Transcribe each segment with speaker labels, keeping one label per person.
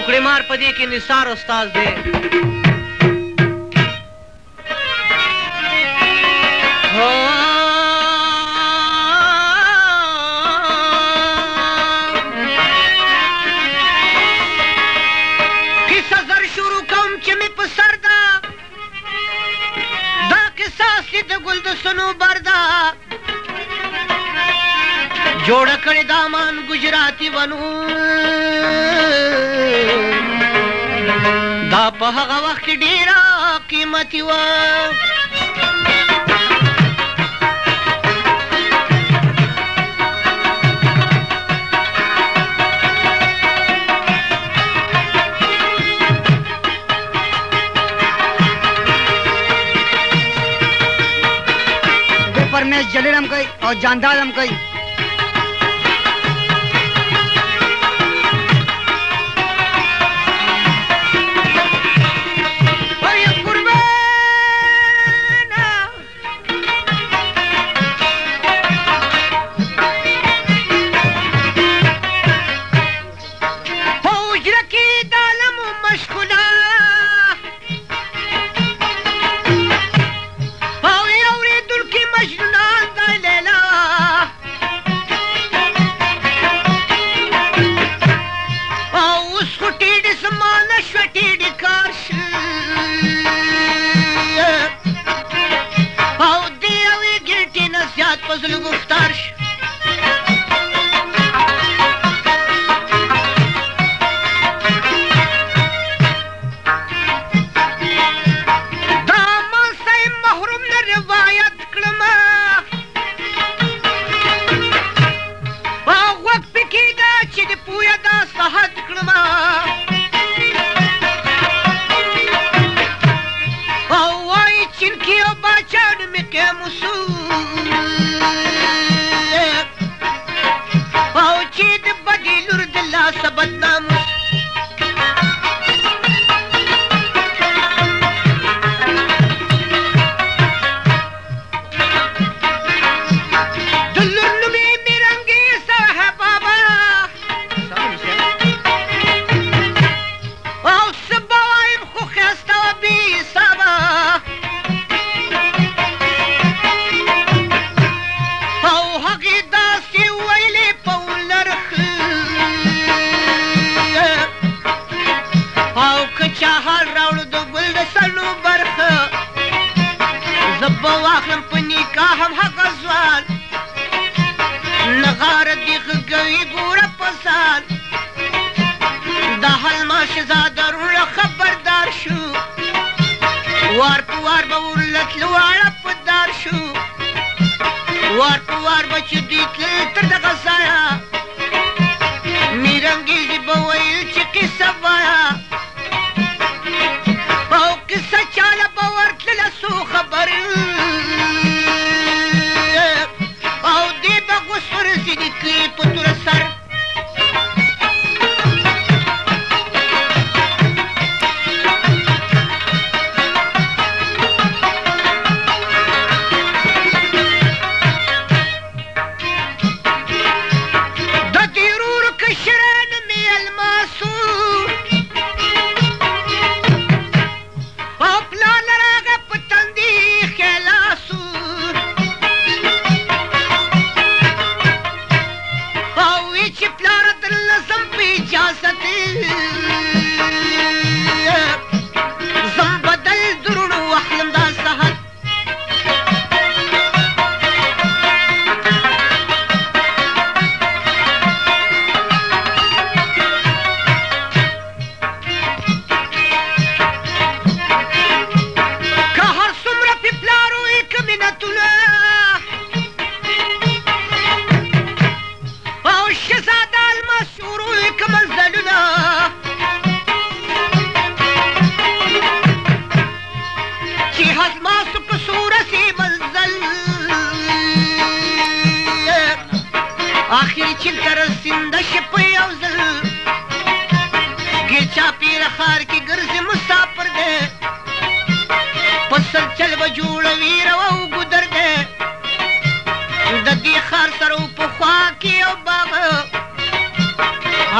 Speaker 1: ټوکړې مار په دې کې نثار استاد دی.
Speaker 2: کیسه زر شروع کوم چې مې په سر ده، دا کیسه اصلي د ګل د صنوبر ده. جوړه کړې دامان ګجراتي ونو، دا په هغه وخت کې ډېره قیمتي وه.
Speaker 3: دې پر میز جلیل هم کوي او جاندال هم کوي.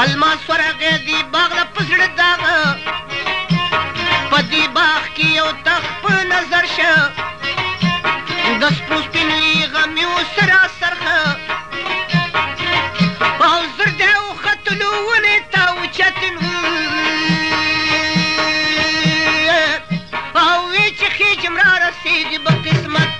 Speaker 2: الماس ورغه دی باغ په زړه داغه په دې باغ کې یو تخت په نظر شه د سپو سپینې غمې ورسره سرخه او زر دی وختلو ونې ته اوچتن او وی چې خېجم را رسېږي به قسمت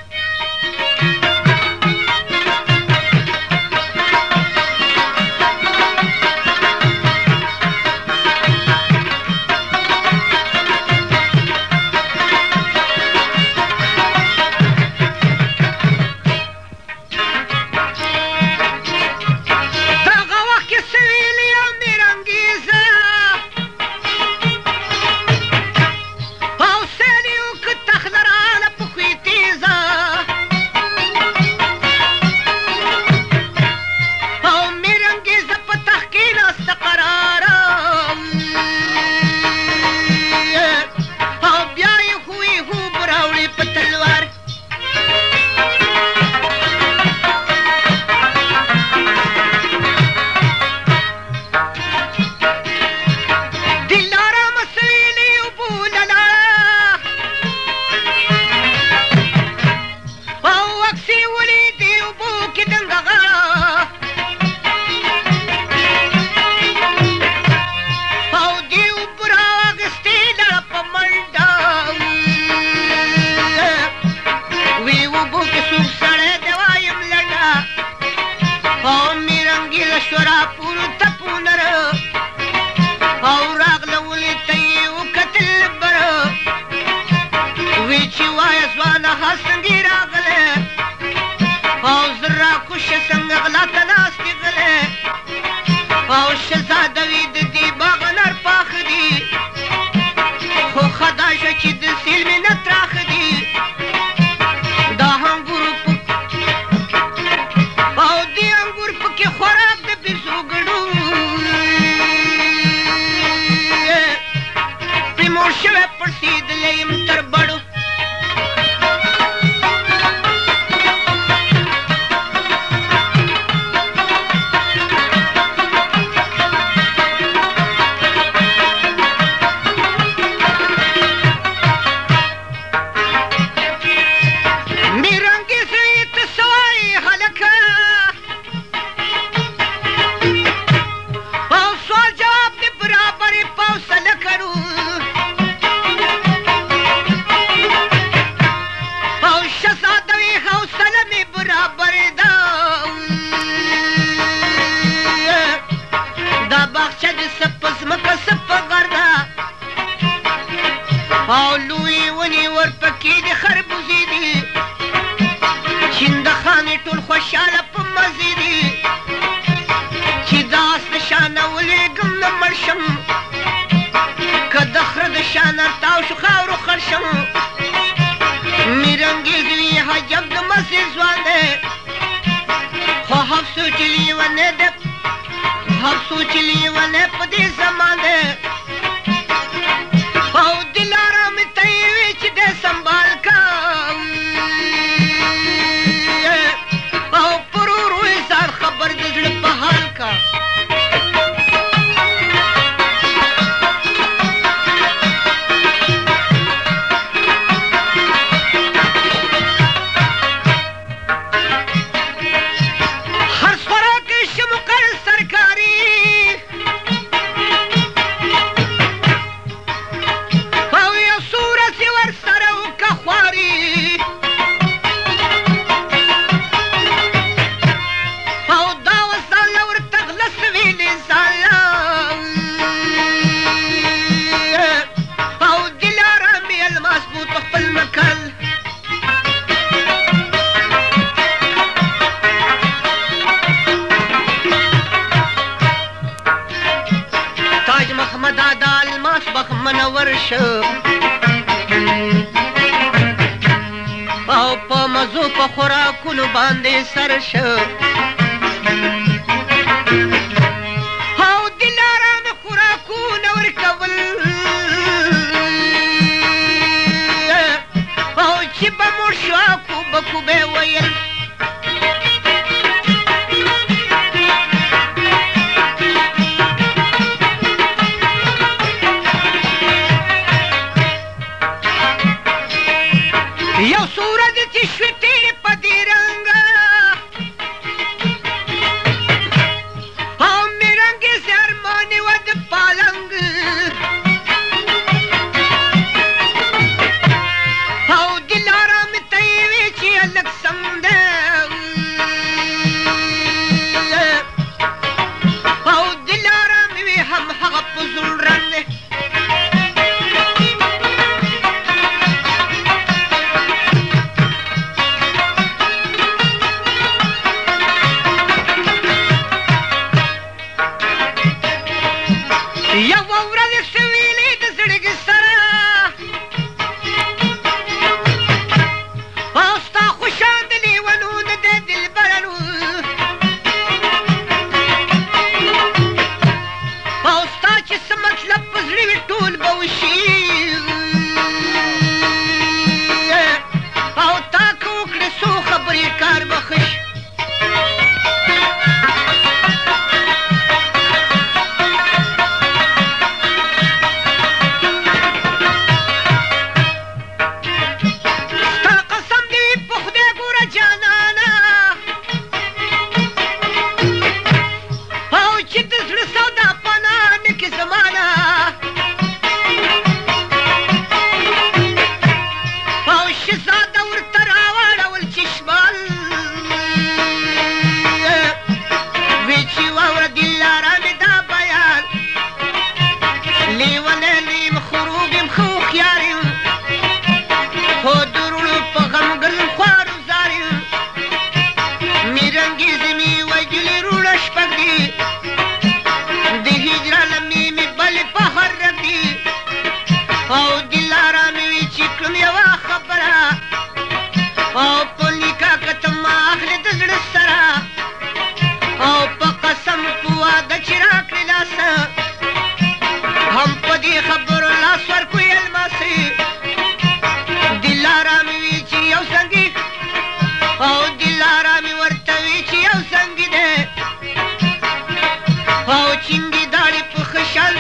Speaker 2: او په نکاح که ته ما اخلې د زړه سره او په قسم په واده چې راکړې لاسه هم په دې خبرو لاس ورکوي الماسې دلاره مې وي چې یو سنګي او دلاره مې ورته وي چې یو سنګي دی او چینګې داړې په ښه شال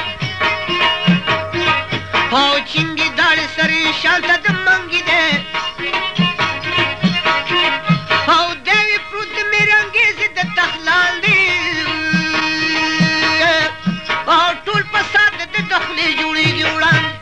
Speaker 2: او چینګې داړې سرې شال ته د منګي دی او دی وي پروت د میرنګیزې د تخلال دی او ټول په سات د د خولې جوړېږي وړاندې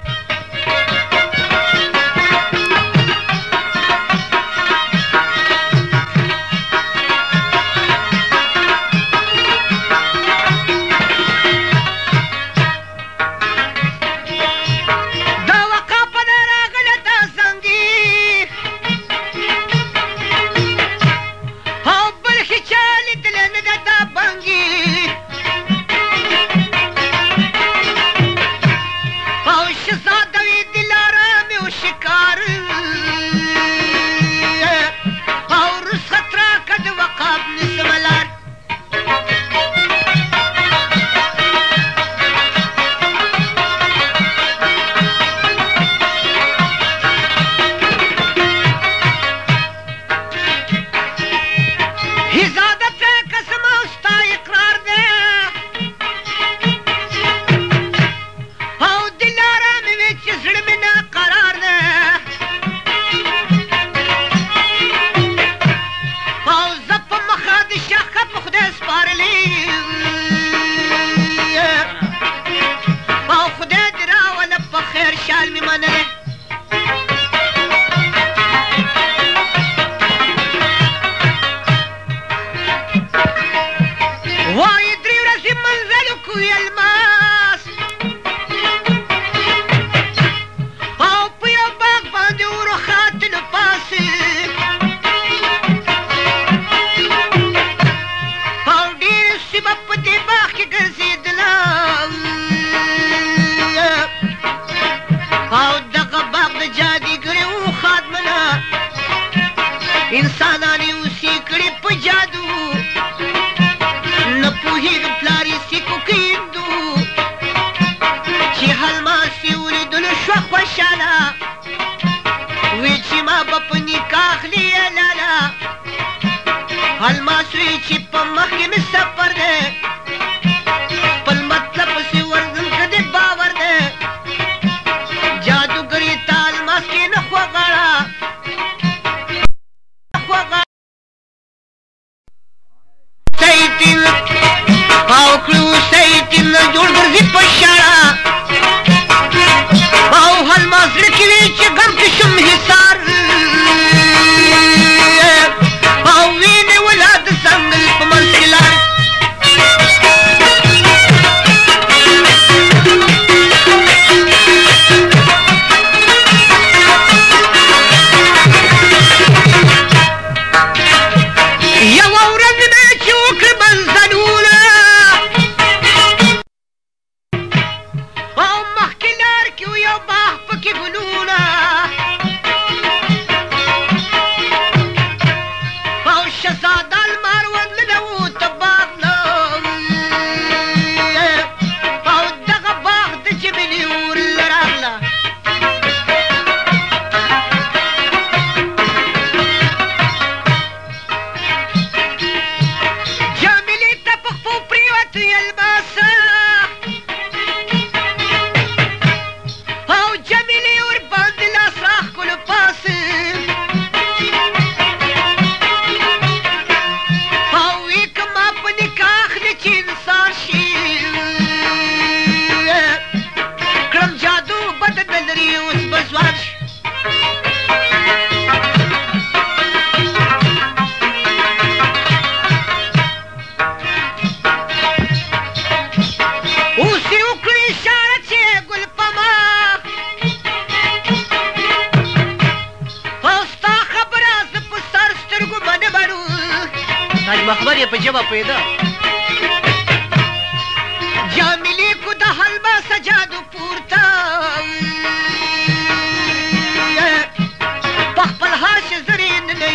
Speaker 2: انسانانې اوسې کړي په جادو نه پوهېږم پلار یې سیکو کیندو چې الماس یې ولیدلو شوه خوشحاله وی چې ما به په نکاح اخلي یې لاله الماس وی چې په مخکې مې سفر دی خپل مطلب پسې ورځم که دې باور دی جادوګر یې تا الماس کې نه خوغاړه او کړو سیتین جوړ ګرځي په شاړه او الماس زړه کې وي چې غم کې شم حصار او وینې ولاد څنګل په منځ کې لار یوه ورځ مې چې وکړه منزلونه او مخکې لار کې یو باغ پکې ګلونه او شهزاده لمر ورننوته باغ نه او دغه باغ د جبلي ور راغله جمیلې ته په خپو پرېوتې الماسه او جمیلې ورباندې لاس راښکلو پاسه او وی که ما په نکاح اخلي چې انسان شي کړم جادو بد نه لري اوس به ځوان شي اوس یې وکړي اشاره چې ګل په مخ او ستا خبره زه په سر سترګو باندې بړو
Speaker 1: تاج مخبر یې په ژبه پوهېده
Speaker 2: جامیلې کو د الماسه جادو پورته په خپل هاش زرې ننوي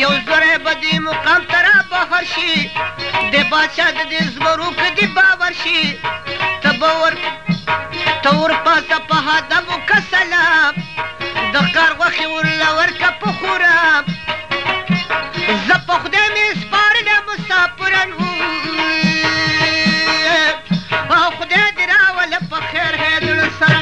Speaker 2: یو زره به دې مقام ته را بهر شي د باچا د دې زمرو که دې باور شي ته ورپاسه په هدف وکه سلام د ښکار غوښې ورله ورکه په خورام زه په خدای مې سپارلی مسافرن او خدای دې راوله په خیر هیدړه سره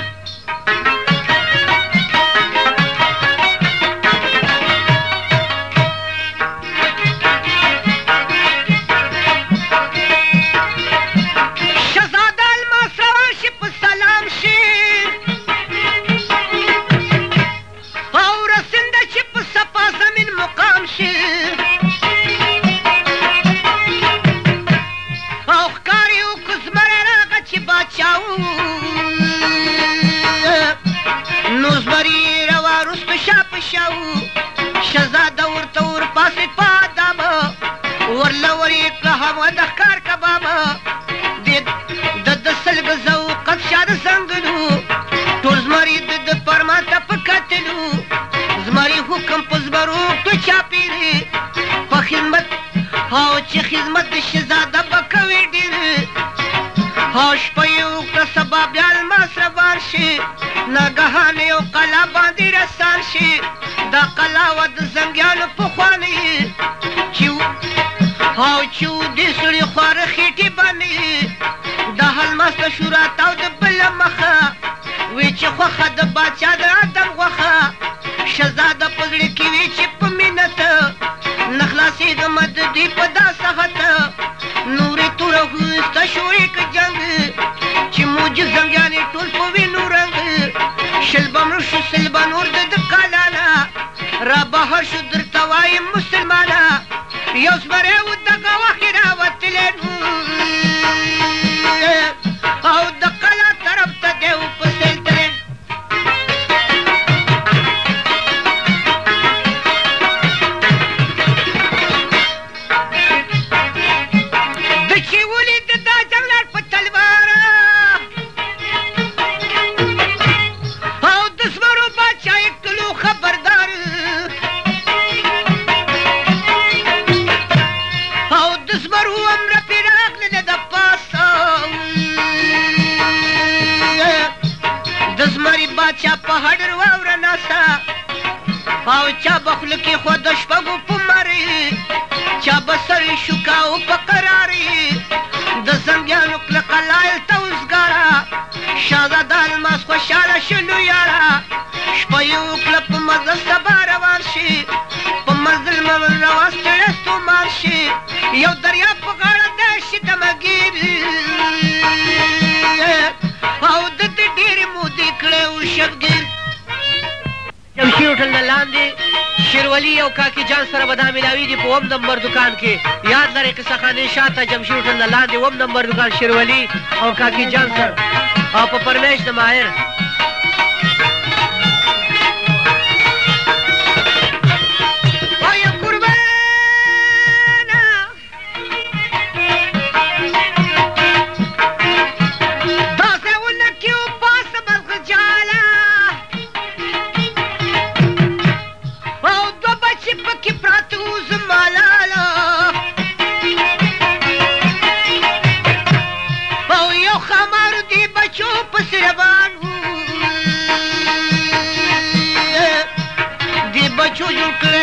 Speaker 2: شهزاده ورته ورپاسېد په ادابه ورله ورې کړه هوا د ښکار کبابه د سل ګزه اوقت شاده زنګلو ټول زمري د فرمان ته په کتلو زمري حکم په زمرو کړو چاپېرې په خدمت او چې خدمت د شهزاده به کوي ډېر او شپه یې وکړه سبا بیا الماس روان شي ناګهان یو قلا باندې رسان شي دا قلا وه د زنګیانو پخوانۍ او چې دې سړي خواره خېټې باندې د الماس د شورا تاو د بله مخه وی چې خوښه د باچا د ادم غوښه شهزاده په زړه کې وي چې په مینت نه خلاصېږمه د دوی په دا سخت نورې توره وسته شورې که جنګ چې موجب زنګیانې ټول په وینو رنګ شل به مړه شو سل به نور د قلانه را بهر شو درته وایم مسلمانه یو زمری و دغه وخې راوتلی او د قلا طرف ته دی و په سیل تللی د چې ولید دا جنګلر په تلواره او د زمرو باچا یې کلو خبردار او د زمرو امره پې راغلله د پاسه د زمري باچا په هډر واوره ناسته او چا به خوله کېښود د شپږو په مرې چا به سر یې شوکه او په قرارې د زنګیانو کله قلایل ته وزګاره شهزاده الماس خوشحاله شلو یاره شپه یې وکړه په مزل سبا روان شي په منزل مول روان ستړی ستومان شي یو دریاب په غاړه دی شي دمګیر او د ده ډېرې مودې کړی و شبګیر
Speaker 1: جمشید هوټل نه لاندې شیروالي او کاکي جان سره به دا میلاویږي په اووم نمبر دکان کې یاد لرئ قصه خانې شاته جمشید هوټل نه لاندې اووم نمبر دکان شیروالي او کاکي جان سره او په پرمیش د ماهر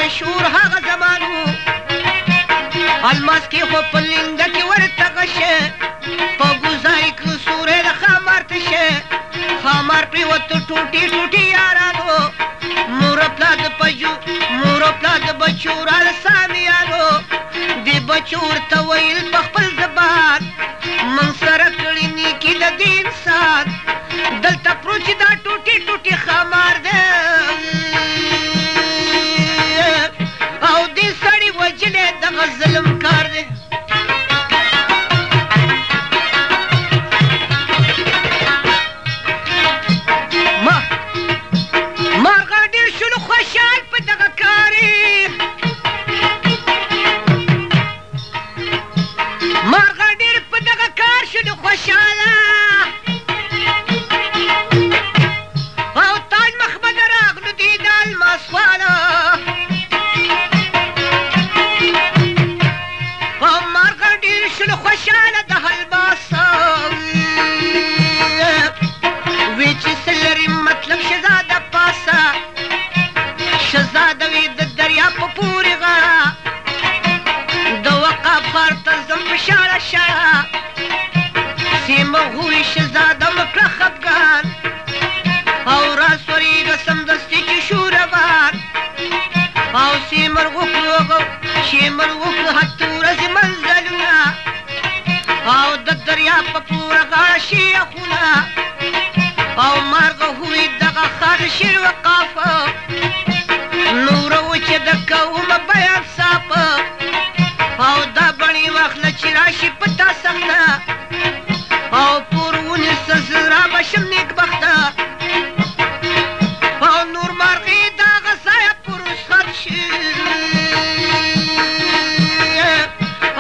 Speaker 2: شور هغه زمان و الماس کې خو په لنګه کې ورته غشه په ګزاري کې سورې د خامار تشه خامار پرېوته ټوټې ټوټې یارانو مور پلا د بچو راله سامیانو دې بچو ورته ویل په خپل زبان من سره کړي نیکي د دې انسان دلته پروت چې دا ټوټې ټوټې خامار دی او دې سړي وجلی دغه ظلم کار دی مارغه ډېر شولو خوشحال په دغه کار او سیمر وکړو شیمر وکړو هته ورځې منزلونه او د دریا په پوره غاړه شیخونه او مارغه هوی دغه ښار شیر وقافه نوره وچه د کومه بیان صافه او دا بڼې واخله چې راشي په تا سخته او پور ونیسه زه رابشم نیکبخته او نور مارغې دغه ځایه پر رسخت شي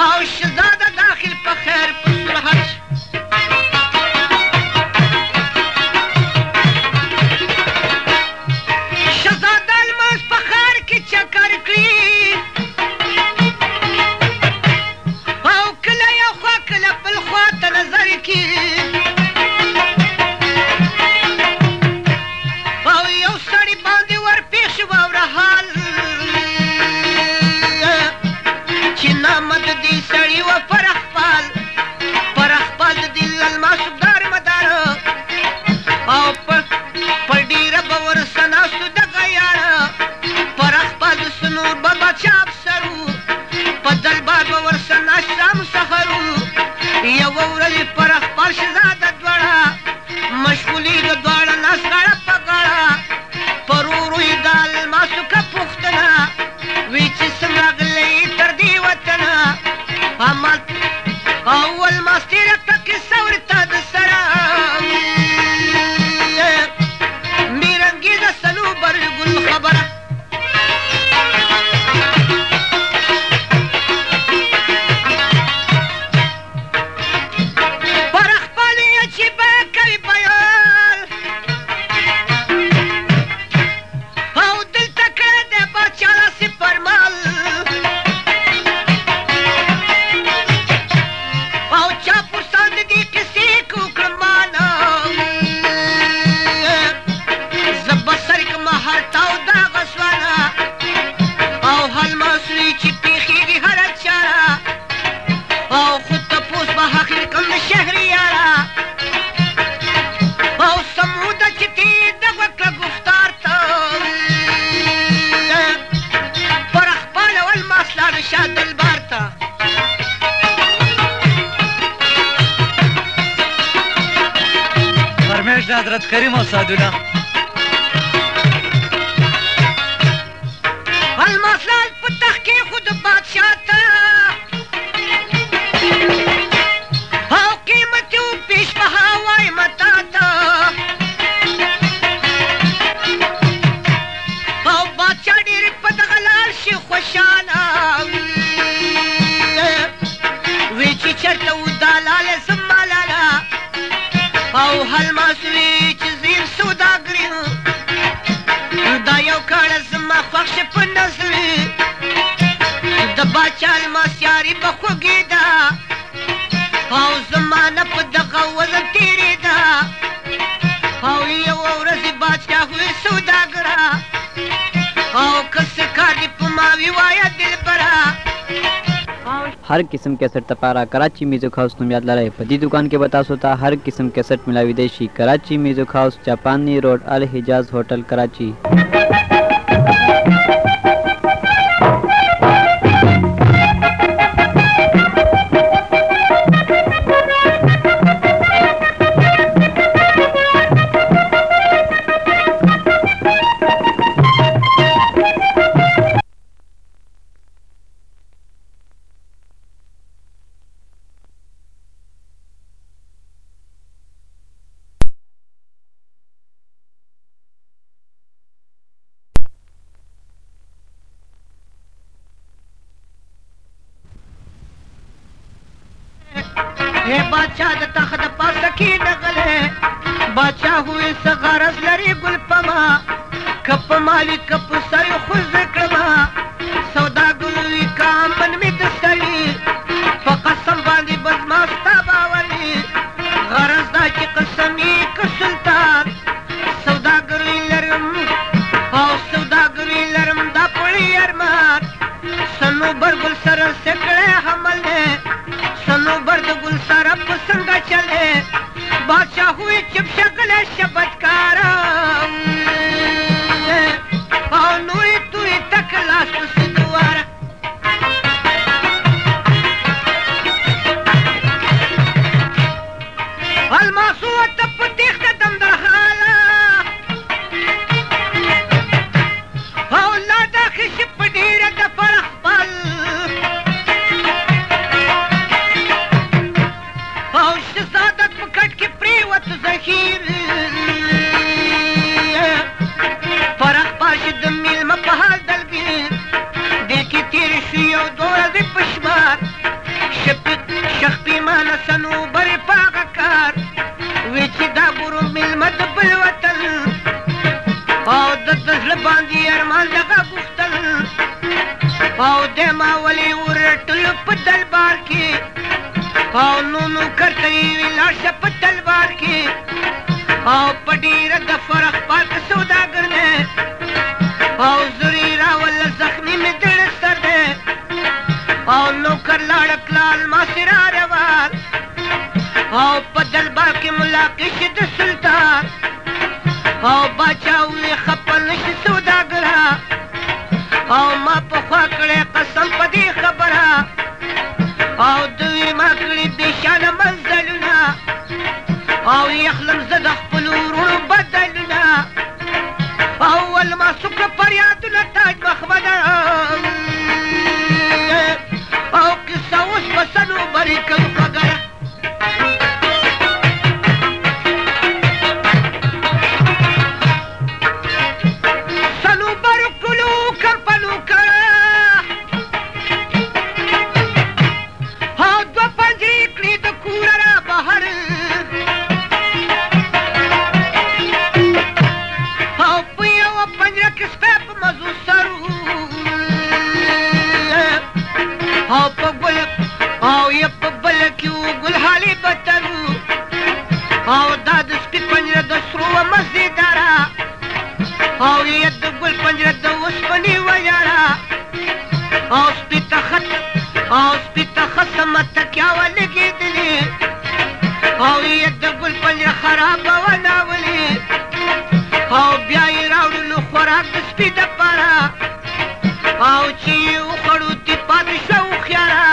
Speaker 2: او شهزاده داخل په خیر په صلحت شي شهزاده الماس په ښار کې چکر کړي او کله یو خوا کله بل خوا ته نظر کړي او یو سړي باندې ورپېښ شو واوره حال چې نامه د دې سړي وه فرخپال فرخپال د دې الماسو دار مدار او په ډېره به ورسه ناستو دغه یاره فرخپال د سنور به بادشاه افسر و په دلبار به ورسه ناست شام سحر و یوه ورځ فرخپال شهزاده دواړه مشغولېږه دواړه ناست غاړه په غاړه پر ورو یې د الماسو که پوښتنه وی چې څنګه راغلی تر دې وطنه او الماس تېره کړه کیسه ورته د سره میرنګېزه صنوبر ګل خبره فرخپال یې چې به کوي بیان او دلته کړی دی باچا لاسې فرمال او چا پرسان د دې کیسې که وکړم مانا زه به سر کړمه هر تاو دغه سوانه او الماس وي چې پېښېږي هره چاره او خود تپوس به حقیر کړم د شهریاره او سموده چې تېر دغه کړه گفتار ته فرخپال او الماس لاړه شاه دلبار ته
Speaker 4: فرمایش د حضرت کریم او سعدالله
Speaker 2: الماس لال په تخت کېښود بادشاه ته او قیمتي و پیش بها وایم تا ته او بادشاه ډېر په دغه لار شي خوشحاله وی چې چېرته و دا لاله زما لاله او الماس وی چې زیر سوداګر یم دا یو کاڼه زما خوښ شي په نظر د باچا الماس یاري به خوږېده او زمانه په دغه وزن تېرېده او یوه ورځ باچا وی سوداګره او که څه کار دې په ما وي وایه دلبره
Speaker 5: हर किस्म कैसेट तपारा Karachi music house तुम याद लड़ाई पदी दुकान के बता सोता हर किस्म कैसेट मिला विदेशी कराची म्यूजिक हाउस जापानी रोड अल हिजाज होटल कराची
Speaker 2: बादशाह د تخت پاسه کېنغلی باچا وویل څه غرض لري ګل پما که په مالي که په سر خو زه کړمه سوداګر وي که امن مې د سړي په قسم باندې به زما ستا باور وي غرض دا چې قسم یې که سلطان سوداګر وي لرم او سوداګر وي لرم دا پړی ارمان صنوبر ګل سره څه کړی حمل دی صنوبر د ګل سره په څنګه چل دی बादशाह हुए चुप शक्ल शबतकारा और नूरी तुरी तकला صنوبر په هغه کار وی چې دا ګورو مېلمه د بل وطن او د زړه باندې ارمان دغه غوښتل او د ما ولې ورټل په دربار کې او نو نوکر ته یې ویل لاړ شه په تلوار کې او په ډېره د فرخ پاک سوداګر دی او زورې راوله زخمي مې زړه سر دی او نوکر لاړ کړه الماسې را روان او په دربار کې ملاقات شي د سلطان او باچا وویل خفه نه شي سوداګره او ما پخوا کړی قسم په دې خبره او دوی ما کړي بېشانه منزلونه او یخلم زه د خپلو وروڼو بدلونه اول ما څوکړه فریادونه تاج محمده او قصه اوس په صنوبرې کوي خوږه او دا د سپي پنجره د سرو مزېداره او یې د ګل پنجره د اوسپنې ویاړه او سپي ته ښه سمه تکیه ولګېدلې او یې د ګل پنجره خرابه وناولې او بیا یې راوړلو خوراک د سپي دپاره او چې یې وخوړو تې پاتې شوه هوښیاره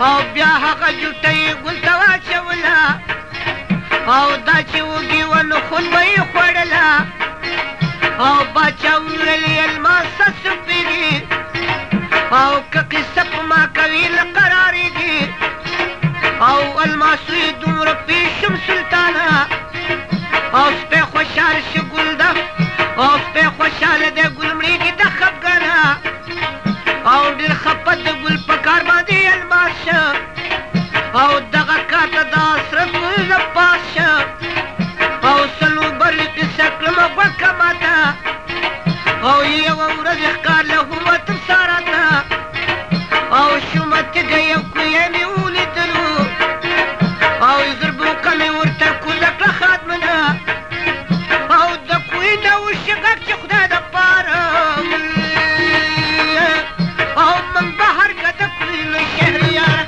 Speaker 2: او بیا هغه جوټه یې ګل ته واچوله او دا چې وږي وه نو خون به یې خوړله او باچا وویل الماسه سپېږي او که قصه په ما کوي نه قرارېږي او الماسو یې دومره پېښ شم سلطانه او سپی خوشحاله شي ګل ده او سپی خوشحاله دی ګل مړېږي د خفګانه او ډېر خفه د ګل په کار باندې الماس شه او دغه کار ته د اصرف نه پاس شه او صنوبر قصه کړمه غوږه ماته او یوه ورځ ښکار له وطن ساره ته او شومه تږی یو کویه مې ولیدلو او زربوکه مې ورته کوزه کړه خادمنه او د کوی نه وشي غږ چې خدای دپاره او من بهر که د کوی لوی شهریاره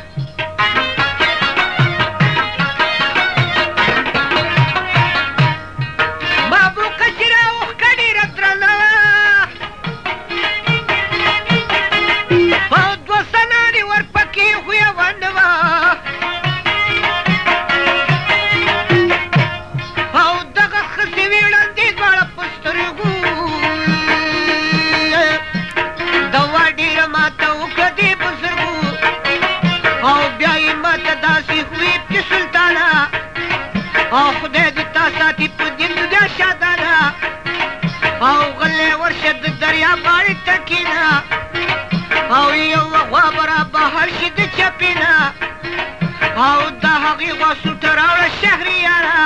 Speaker 2: او خدای دې تا ساتي په دې دنیا شادانه او غلی ورشه د دریا غاړې ته کښېنه او یوه غوا به را بهر شي د چپې نه او د هغې غوا سوټه راوړه شهریاره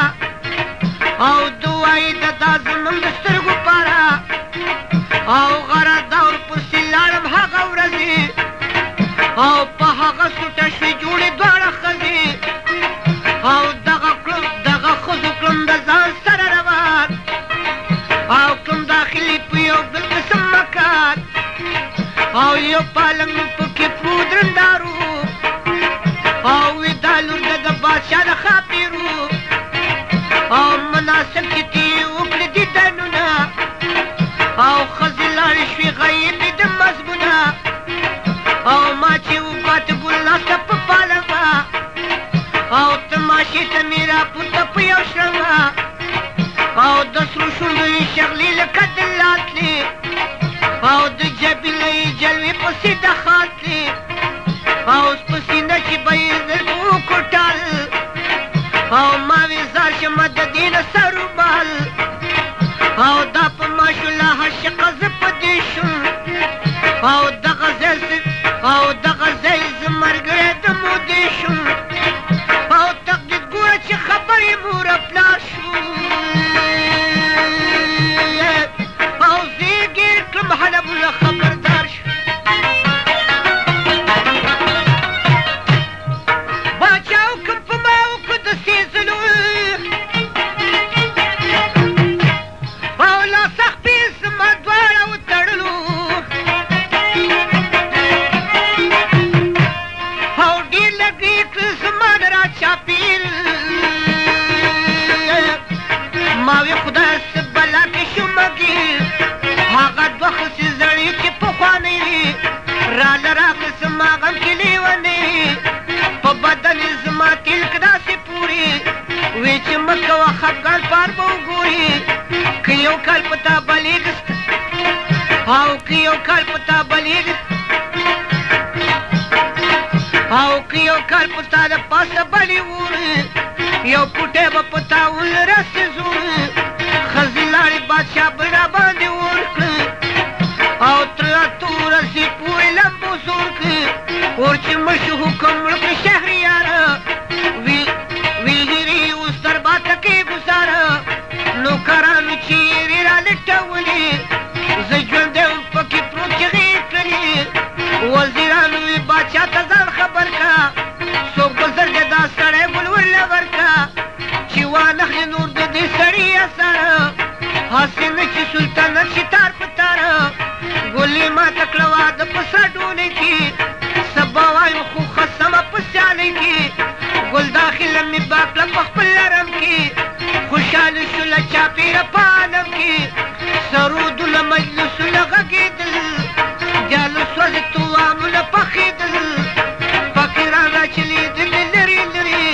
Speaker 2: او دعایې د دا زمونږ د سترګو پاره او غره دور پسې لاړم هغه ورځې او په هغه سوټه شوې جوړې دواړه ښځې او دغه ښځو کړم د ځان سره روان او کړم داخلي په یو بل قسم مکان او یو پالنګ پکې پروت رندارو او وی دا لور د بادشاه د ښاپېرو او مناسب چې تې وکړې دیدنونه او ښځې لاړې شوې غیبې د مضمونه او ما چې وپاتې ګل ناسته په پالنګه او تماشې ته مې راپورته په یو شرنګه او د سرو شونډو یې شغلې لکه د لاتلې او د جبینه یې جلوې پسې د خاتلې او په سینه کې به یې زلفې وکوټل او ما وې ځار شمه د دې نه سروبال او دا په ماشاءالله عاشقه زه په دې شوم او دغه ځای زه ملګری د مودې شوم مه کوه خفګان پار به وګوري که یو کال په تا بلیږ او که یو کال په تا بلیږ او که یو کال په تا د پاسه بلې ور یو پوټی به په تا ولرسې زور ښځې لاړې بادشاه به را باندې ورکړه او تر توره سي پورې لمبو زور کړه اور چې مشو حکم مړ کړه شهریاره ویلګري اوس تر باته کې ګزاره نوکرانو چیرې را لټولې زه ژوندی وم پکې پروت چغې کړلې وزیرانو وي باچا ته ځان خبر کا څوک به زر دی دا سړی ګلوله ورکا چې وانخلي نور د دې سړي اثره هسې نه چې سلطنت شي تار په تاره ګلې ماته کړه واده په سډولې کې سبا وایم خو خسمه په سیالۍ کې ګل داخله مې باکله په خپل لرم کې خوشحاله شو له چاپېره په عالم کې سرودونه مجلسونه غږېدل جالس وځې توامونه پخېدل فقیران را چلېدلې لرې لرې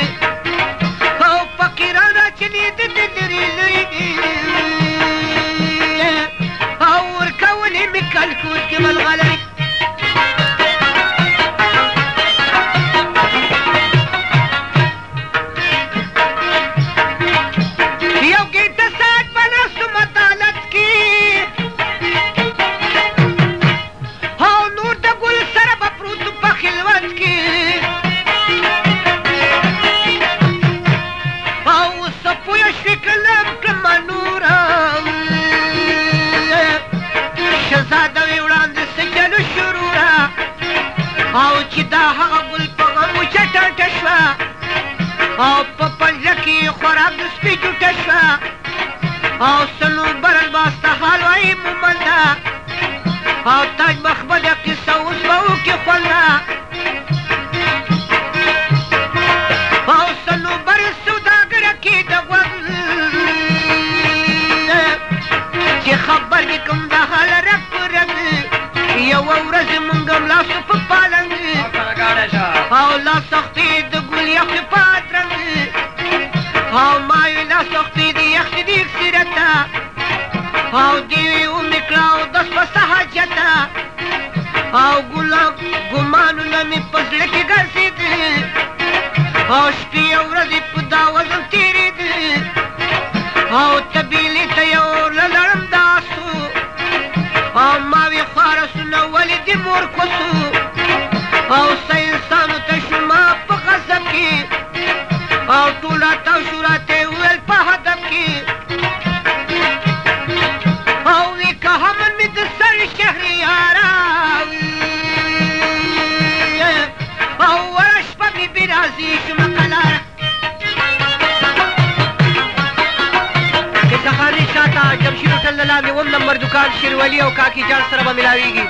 Speaker 2: او فقیران را چلېدلې لرې لرې او ورکولې مې کلکوټ کې ملغلرې او چې دا هغه ګل په غم چټاټه شوه او په پنجره کې خوراک د سپي جوټه شوه او صنوبر الباسته حال وایي مومنده او تاج مخبده قصه اوس به وکړي خونده او صنوبر سوداګره کې د غوږ چې خبر دې کوم د حال رګ په رګ یوه ورځ مونږ ملاسو په پالنګ او لا سختي د ګل یخې پاترنګ او ما وی لا سختي د یخې د اکسیرته او دیوی اومې کړه او دس پسه حاجته او ګمانونه مې په زړه کې ګرځېده او شپې او ورځې په دا وزن تېرېده او طبیلې ته یو له لړم داسو او ما وی خوارسونه ولې د مور کوڅو او څه انسانو ته شوما په غضب کې او ټول راتاو شو راته وویل په هدف کې او وی که همن مې د سر شهریاره او وړه شپه مې بې راضي شومه قلاره
Speaker 1: کتخانې شاته جمشید هوټل نه لاندې اووم نمبر دکان شیروالي او کاکي جان سره به ملاویږي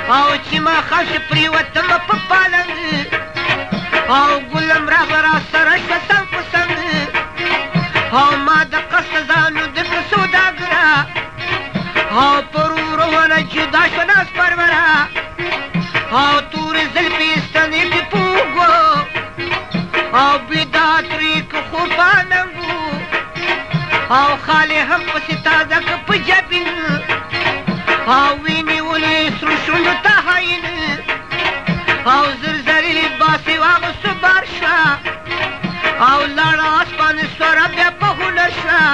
Speaker 2: او چې ما خاص پرېوتم په پالنګ او ګلم راغله را سره شوه څنګ په څنګ او ما د قصد ځانو د کړه سوداګره او پر ورونه جدا شوه ناز پروره او تورې زلفې ستنې دې په اوږو او بیدات ریک خور په ننګو او خالې هم پسې تازه که په جبین او ونیولې سرو شونډو ته هاین او زرزرې لباسې واغوستو بار شوه او لاړه اسپانې سوره بیا په هنر شوه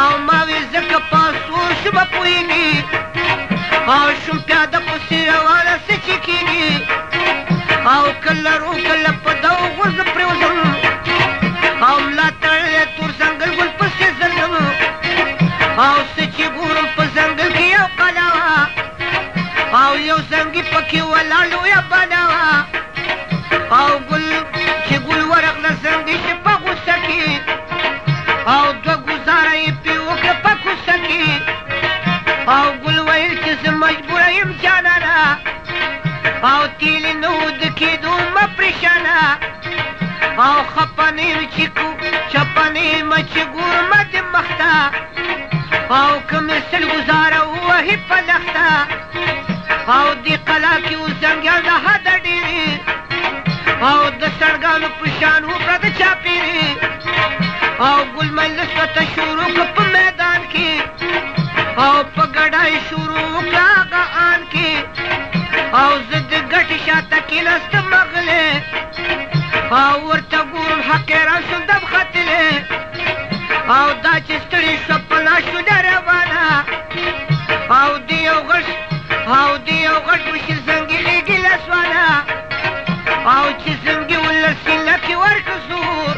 Speaker 2: او ما وې ځکه پاسور شومه پوهېږي او شوم پیاده پسې روانه څه چې کېږي او کله رو کله په دغو غورځو پرېوځم او ملا تړلی تور ځنګل ګل پسې ځلم او څه چې ګورم په ځنګل کې یو قلعه وه او یو زنګي پکې ولاړ لویه بڼه وه او چې ګل ورغله زنګي چې په غوسه کې او دوه ګزاره یې او د کېدو مه پرېشانه او خفه نه یم چې چپه نه یم چې ګورمه د مخته او که مې سل ګزاره ووهي په لخته او دې قلا کې اوس زنګیان د حده ډېرې او د سړګانو په شان وکړه د چاپېرې او ګل مجلس ورته شروع کړه په میدان کې او په ګډه یې شروع وکړه هغه آن کې او زه د ګټې شاته کېناستم مغلې او ورته ګورم حقیران شوم دم ختلې او دا چې ستړې شوه په لاس شوله روانه او د یو غټ وشي زنګي غېږې لسوانه او چې زنګي ولسي لکې ورکړه زور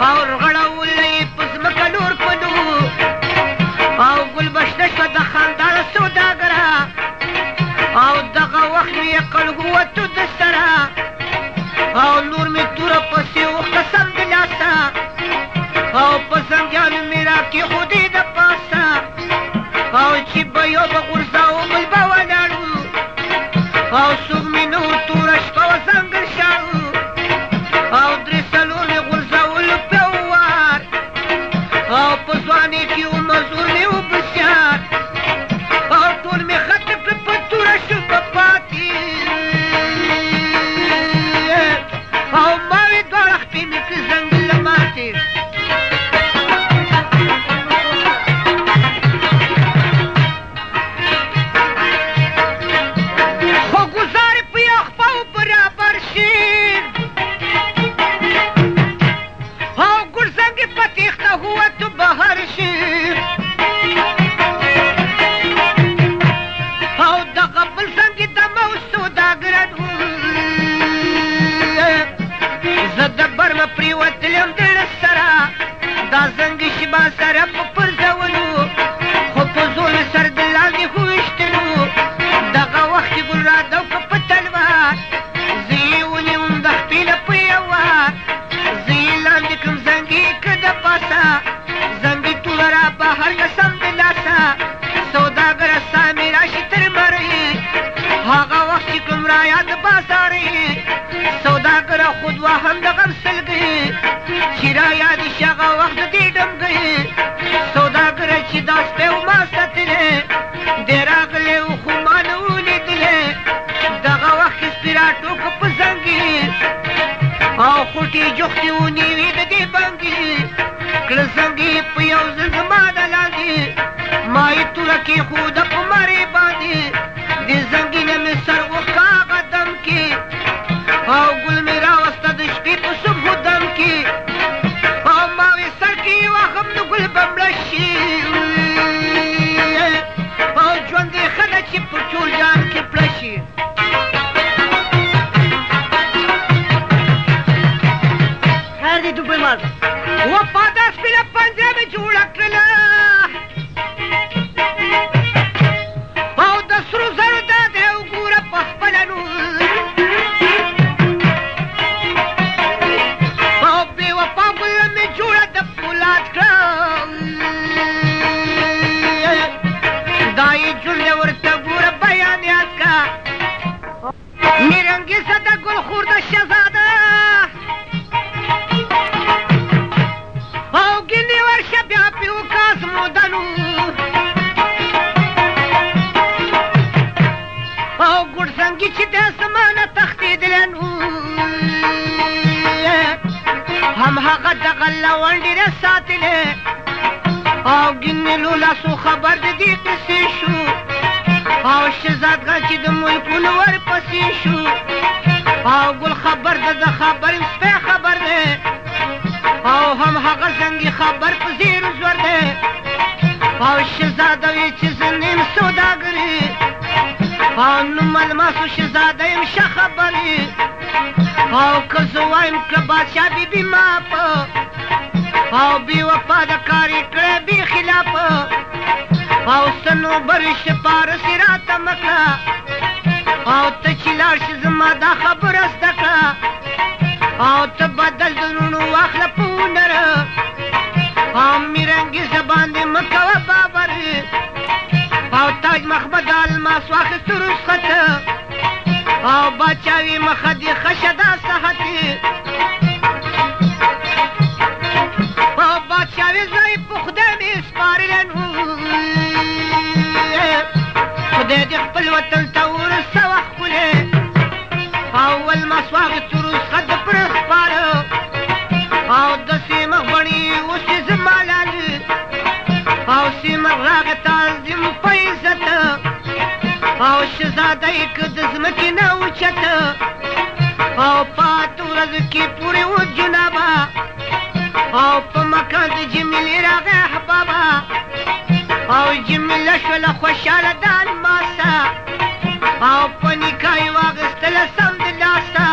Speaker 2: او رغړوله یې په ځمکه نور په نور او ګلبشته شوه د خاندانه سوداګره او دغه وخت مې عقل ووتو د سره او نور مې توره پسې وخته سمدلاسه او په زنګیانو مې راکېښودې د پاسه او چې به یو به غورځاو بل به ولاړو او څوک مې نه و توره شپه وه ځنګل شاړو او درې څلور مې غورځولو په وار او په ځوانۍ کې و مزور مې و بسیار او ټول مې ختم کړه په توره شومه پاتې او ما وې دواړه خپې مې کړه ځنګل له ماتې سره په پرځولو خو په زور مې سر د لاندې وویشتلو دغه وخت یې ګل رادو که په تلوار زه یې ونیوم د خپې نه په یو وار زه یې لاندې کړم زنګي که د پاسه زنګي ټوله را بهر که سمدلاسه سوداګره سا مې راشي تر مرۍ هغه وخت چې کوم رایا د بازارۍ سوداګره خود واهم د غم سلګۍ چې رایادې شي هغه وخت د دې ډمګۍ سوداګره چې دا سپی و ما ساتلی دی راغلی و خو ما نه و لیدلی دغه وخت کې سپي راټوکه په زنګي او خوټې جوختې ونیوې د دې بنګي کړه زنګي په یو ځل زما د لاندې ما یې توره کېښوده په مرې باندې د زنګي نه مې سر وښکه هغه دم کې او ګل مې راوسته د شپې په صبح دم کې او ما وې سر کې یې واخم نو ګل به مړه شي او ژوند یې ښه ده چې په ټول جان کې پړه شي
Speaker 3: خیر دی دوبی مال
Speaker 2: وفاده سپینه پنجره مې جوړه کړله او د سرو زرو دا دی وګوره په خپله نور او بې وفا ګله مې جوړه د فولاد کړه دا یې جمله ورته ګوره بیان یاد کړه میرنګیزه د ګل خورده شهزاده او ګینې ورشه بیا پې وکړه زمودنو او ګوډزنګي چې د زمانه تښتېدلی نو همهغه دغه لونډې نه ساتلې او ګینلو لاسو خبر د دې قصې شو او شهزادګان چې د ملکونو ورپسې شو او ګل خبر د خبر سپی خبر دی او همهغه زنګي خبر په زیر زور دی او شهزاده وی چې زه نیم سوداګرې او نو ملماسو شهزاده یم ښه خبرې او که زه وایم کړه بادشاه بیبي ما په او بې وفا د کار یې کړی بې خلافه او صنوبر شپارس یې راته مه کړه او ته چې لاړ شې زما دا خبره زده کړه او ته بدل د لوڼو واخله په هنره او میرنګیزه باندې مه کوه بابر او تاج محمد الماس واخیستو رخصته او بادشاه باچاوي مخه دې ښه دا صحت باچاوي ځای په خدای مې سپارلی نو خدای دې خپل وطن ته ورسه وښکلې اول مسواک تروس خد پر سپاره او داسې مخ بڼې اوس یې زما لاله او سیمه راغې تعظیم په عزت او شهزاده یې که د ځمکې نه اوچته او په اته ورځو کې پورې و جنابه او په مکان د جمیلې راغی احبابه او جمیله شوله خوشحاله د الماسه او په نکاح یې واخیستله سم د لاسه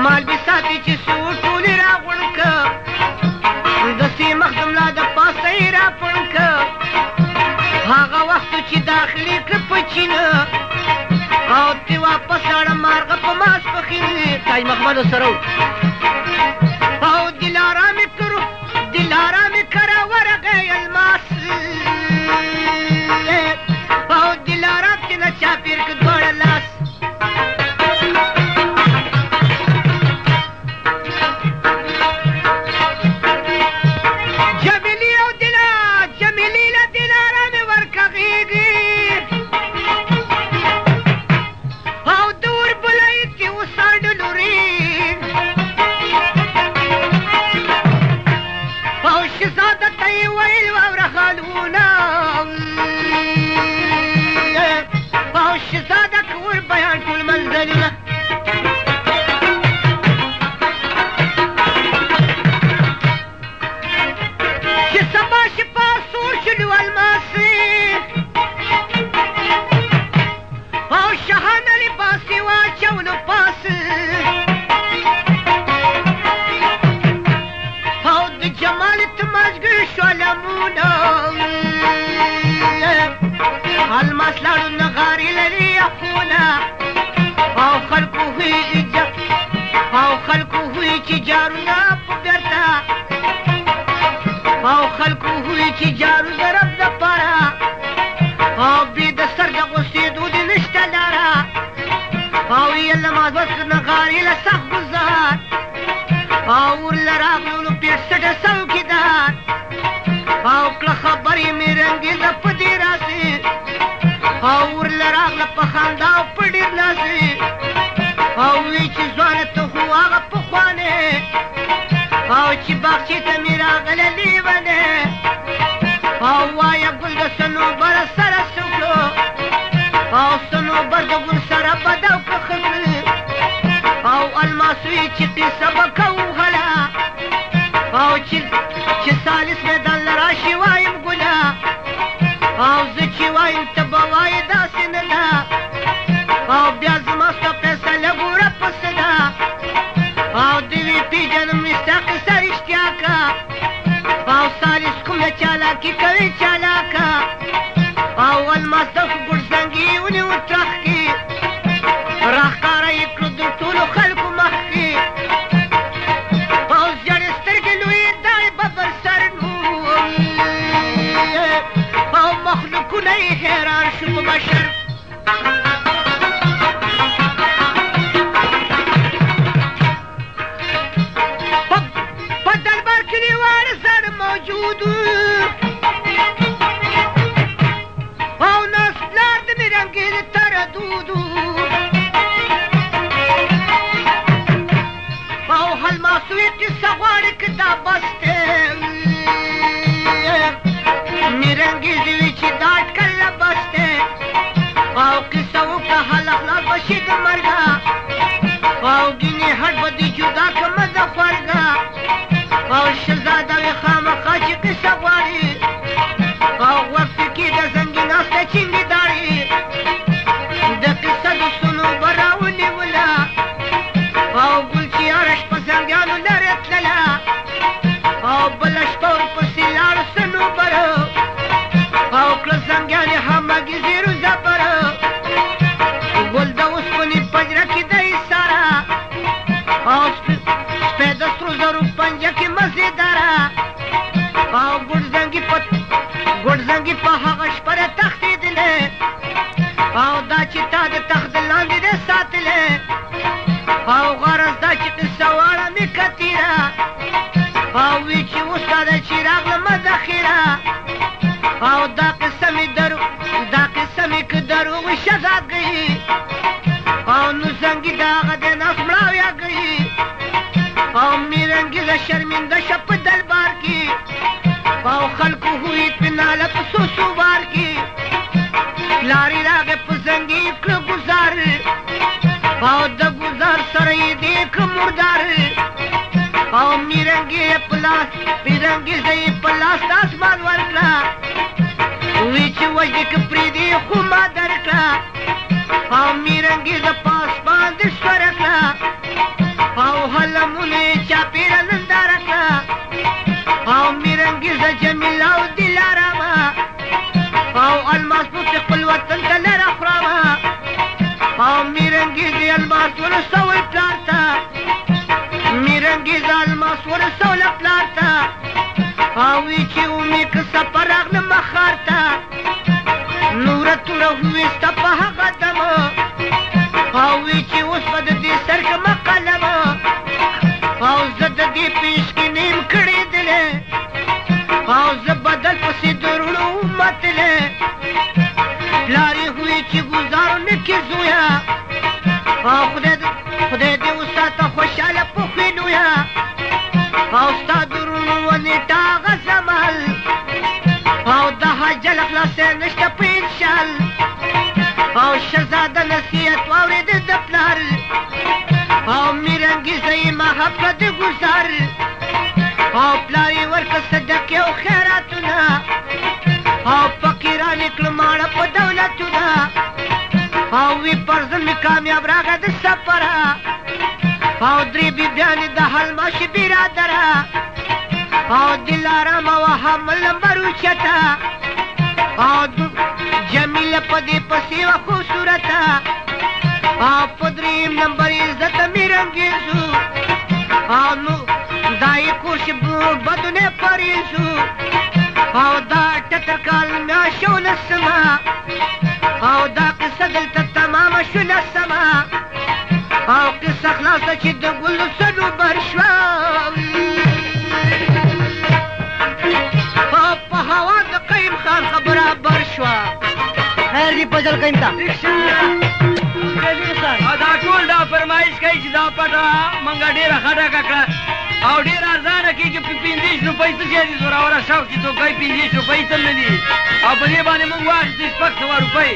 Speaker 2: مالبسات یې چې څه و ټول یې راغونډ که داسې مخ د ملا د پاسه یې راپڼ که هغه وختو چې داخلي کړه په چینه او ترې واپس لاړه مارغه په ماسپښین
Speaker 1: تاج محمد سره
Speaker 2: او دلارا مې کرا ورغی الماس او دلارا پې نه چاپېر که دواړه لاس جمیلې له دلارا مې ورکغېږي او د وربلۍ تې وسانډه لوري او شهزاده ته یې ویل واوره خالونه او شهزاده که ور بیان ټول منزلونه چې سبا شي په سور شلو الماسې او شهانه لباس یې واچولو پاسه او د جمال تمازګر شو لمونه الماس لاړو نغارې لري اخونه او خلکو هوی چې جارونه په بیرته او خلکو هوی چې جارو د رب دپاره او بې د سر د غوستېدو دې نشته لاره او یې له مازوس نغارې له سخت ګزار او ورله راغلو نو پېټسټه څوکیدار او کله خبرې مې رنګېزه په دې راسې او ورله راغله په خندا او په ډېر ناسې او وی چې ځوانه ته خو هغه پخوانې او چې باغچې ته مې راغله لیونې او وایه ګل د صنوبر سره څوکړو او صنوبر د ګل سره بدو که ښځه او الماسوی چې قیصه به کوو هله او چې سالس میدان له راشي وایم ګله او زه چې وایم ته به وایې داسې نه ده او بیا زما ستا فیصله ګوره پسه ده او د وی پېژنم مې ستا قیصه رښتیا که او سالس کومه چالاکي کوي چالاکه او الماس د ګوډزنګي ونیو ترخ کې راښکاره یې کړو د ټولو خلکو مخ کې او زړې سترګې لویې دای ببر سر نو او مخلوقونه یې حیران شو په بشر په دربار کې دې واړه زاړه موجود او ناست پلار د مې رنګې د تردودو او الماسوی قصه غواړي که دا بس دی مې رنګې زوي چې دا اټکل نه بس دی او قصه وکړه حال اخلاص به شي د مرګه او ګینې هټ به دې جدا کړمه د خوړګه او شهزاده وې خامخا چې قصه غواړي او وخت کې د زنګي ناسته چینګې داړي د قصه د صنوبر راونیوله او ګل چې یاره شپه زنګیانو لرې تلله او بله شپه ورپسې لاړ صنوبر او کله زنګیانې همګي زیرو زبر ګل د اوسپنې په هغه د ناس مړاویه کوي او میرنګیزه شرمنده شه په دلبار کې او خلکو هویت په ناله په سوسو بار کې پلار یې راغی په زنګ یې کړه ګزار او د ګزار سره یې دې کړه مردار او میرنګې یې په لاس میرنګیزه یې په لاس د اسمان ورکړه وی چې وژنې که پرېږدي خو ما درکړه او میرنګیزه په اسمان دې ښکاره کړه او هلمونه یې چاپېره ننداره کړه او میرنګیزه جمیله او دلارامه او الماس پکې خپل وطن ته لره خورامه او میرنګیزې الماس ورسوی پلار ته میرنګیزه الماس ورسوله پلار ته او وی چې ومې که سفر راغلم ښار ته نوره توره وویسته په هغه دمه او وی چې اوس به د دې سر کړمه قلمه او زه د دې پیش کې نیم کړې دلې او زه بدل پسې درونو متلې پلار یې وی چې ګزارو نه کې زویه او خدای دې وساته خوشحاله په خوینویه او ستا درونو ونېټه هغه زمل او د حجل خلاصی نشته په انشال او شهزاده نصیحت واورېده د پلار او میرنګیزه یې محف کړه د ګزار او پلار یې ورکړه صدقې او خیراتونه او فقیران یې کړه ماړه په دولتونه او وی پرزن مې کامیاب راغی د سفره او درې بیبیانې د حلماشي برادره او دلارام او حمل نمبر اوچته او جمیله په دې پسې وه خوبصورته او په درېیم نمبر یې عزت میرنګیزو او نو دا یې کورش بدونه پریزو او دا ټتر کال میاشت ولسمه او دا قصه دلته تمامه شوله سمه او قصه خلاصه چې د ګلو صنوبر شوه په هوا د قیم خان خبره بر شوه
Speaker 3: خیر دې پجل کیم تا
Speaker 4: دا ټول دا فرمایش کوي چې دا پټه منګه ډېره خټه کړه او ډېره ارزانه کېږي په 50 روپۍ څه شی دي زوراوره شوق چې څوک کوي 50 روپۍ څه نه دي او په دې باندې موږ واخېستې 100 روپۍ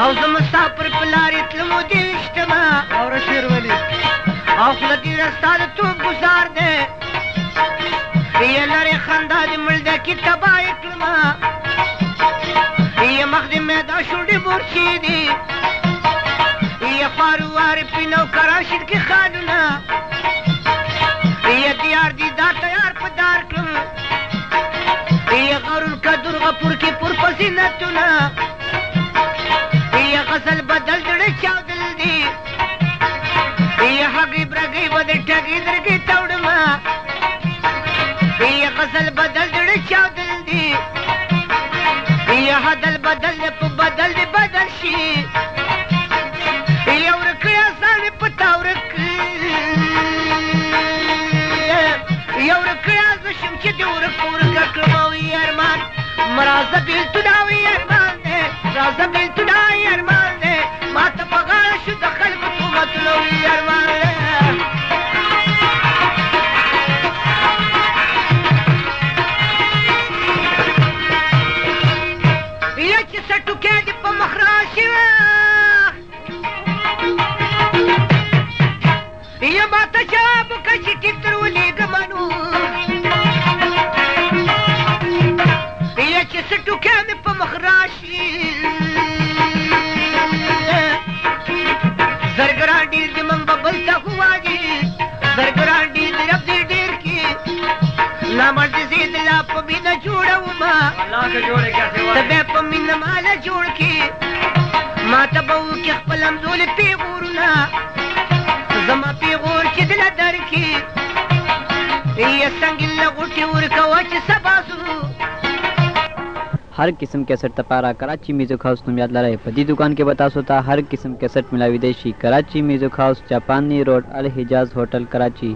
Speaker 2: او زه مسافر په لارې تلمو دې ویشتمه
Speaker 3: اوره شیرولي
Speaker 2: او خوله دې ستا د توپ ګزار دی یې لرې خندا دې ملډکي تباه یې کړمه یې مخ دې میدا شونډې مورچې دي یې خوارو وارې پینو کراشید کې خانونه یې دیار دیدار تیار په دار کړم یې غرور کدور غپور کې پور په زینتونه یې غزل بدل زړه چاودل دي یې هګۍ برګۍ به د ټګۍ درګۍ توړمه یې غزل بدل زړه چاودل دي یې هدل بدل دی په بدل دی بدل شي یې ورکړی ځان مې په تا ورک یې ورکړی زه شم چې دې ورکه کړم او ارمان مرازه بېلتونه او ارمان دی رازه بېلتونه ارمان دی ما ته په غاړه شو د خلکو تهمتونه او ارمان دی یا چې سټوکې دې په مخ راشي یا ما ته جواب وکړه چې ټیک در ولېږه منو زید لا په مینه جوړوما
Speaker 4: الله که جوړې کاسې
Speaker 2: ته بیا په مینه ماله جوړ کې ما ته به وکړې خپل همزولې پیغورونه زما پیغور چې دله درکې یا سنګین له غوټې ورکوه چې سبا سو
Speaker 5: हर किस्म कैसेट तपारा कराची म्यूजिक हाउस तुम याद लड़ाई पदी दुकान के बता सोता हर किस्म कैसेट मिला विदेशी कराची म्यूजिक हाउस जापानी रोड अल हिजाज होटल कराची।